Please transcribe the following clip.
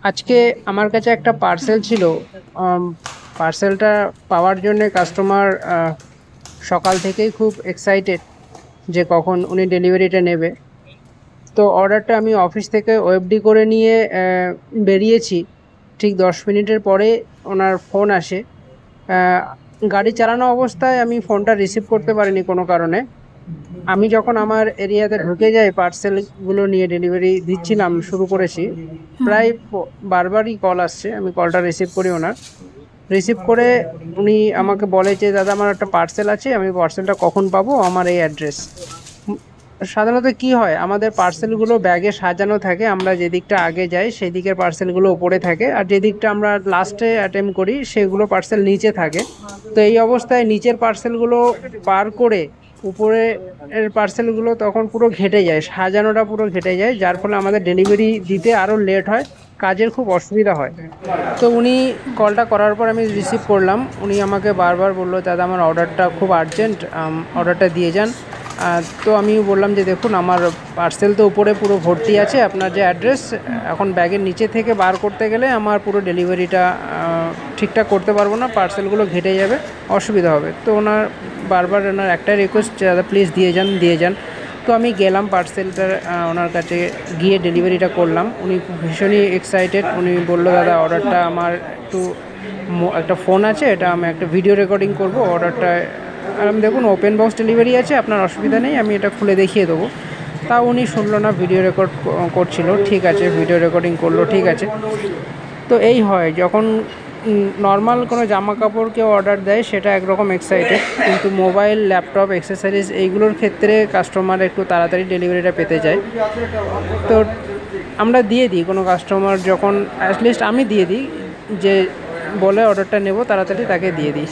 আজকে আমার কাছে একটা পার্সেল ছিল। পার্সেলটা পাওয়ার জন্য কাস্টমার সকাল থেকেই খুব এক্সাইটেড যে কখন উনি ডেলিভারিটা নেবে। তো অর্ডারটা আমি অফিস থেকে ওএফডি করে নিয়ে বেরিয়েছি। ঠিক 10 মিনিটের পরে ওনার ফোন আসে। আহ, গাড়ি চালানো অবস্থায় আমি ফোনটা রিসিভ করতে পারিনি কোনো কারণে। আমি যখন আমার এরিয়াতে ঢুকে যাই পার্সেলগুলো নিয়ে ডেলিভারি দিচ্ছিলাম শুরু করেছি, প্রায় বারবারই কল আসছে। আমি কলটা রিসিভ করি ওনার। রিসিভ করে উনি আমাকে বলে যে দাদা আমার একটা পার্সেল আছে, আমি পার্সেলটা কখন পাবো, আমার এই অ্যাড্রেস। সাধারণত কি হয়, আমাদের পার্সেলগুলো ব্যাগে সাজানো থাকে, আমরা যেদিকটা আগে যাই সেই দিকের পার্সেলগুলো উপরে থাকে, আর যেদিকটা আমরা লাস্টে অ্যাটেম্প করি সেগুলো পার্সেল নিচে থাকে। তো এই অবস্থায় নিচের পার্সেলগুলো পার করে উপরে এর পার্সেলগুলো তখন পুরো ঘেটে যায়, সাজানোটা পুরো ঘেটে যায়, যার ফলে আমাদের ডেলিভারি দিতে আরও লেট হয়, কাজের খুব অসুবিধা হয়। তো উনি কলটা করার পর আমি রিসিভ করলাম। উনি আমাকে বারবার বললো দাদা আমার অর্ডারটা খুব আর্জেন্ট, অর্ডারটা দিয়ে যান। তো আমি বললাম যে দেখুন আমার পার্সেল তো উপরে পুরো ভর্তি আছে, আপনার যে অ্যাড্রেস, এখন ব্যাগের নিচে থেকে বার করতে গেলে আমার পুরো ডেলিভারিটা ঠিকঠাক করতে পারবো না, পার্সেলগুলো ঘেটে যাবে, অসুবিধা হবে। তো ওনার বারবার ওনার একটাই রিকোয়েস্ট যে দাদা প্লিজ দিয়ে যান দিয়ে যান। তো আমি গেলাম পার্সেলটা ওনার কাছে গিয়ে ডেলিভারিটা করলাম। উনি ভীষণই এক্সাইটেড। উনি বললো দাদা অর্ডারটা আমার একটু একটা ফোন আছে, এটা আমি একটা ভিডিও রেকর্ডিং করব অর্ডারটা। আর আমি দেখুন ওপেন বক্স ডেলিভারি আছে, আপনার অসুবিধা নেই, আমি এটা খুলে দেখিয়ে দেবো। তা উনি শুনলো না, ভিডিও রেকর্ড করছিল, ঠিক আছে ভিডিও রেকর্ডিং করলো, ঠিক আছে। তো এই হয় যখন নর্মাল কোনো জামা কাপড় কেউ অর্ডার দেয় সেটা একরকম এক্সাইটেড, কিন্তু মোবাইল ল্যাপটপ অ্যাক্সেসরিজ এইগুলোর ক্ষেত্রে কাস্টমার একটু তাড়াতাড়ি ডেলিভারিটা পেতে চায়। তো আমরা দিয়ে দিই, কোনো কাস্টমার যখন অ্যাটলিস্ট আমি দিয়ে দিই, যে বলে অর্ডারটা নেব তাড়াতাড়ি তাকে দিয়ে দিই।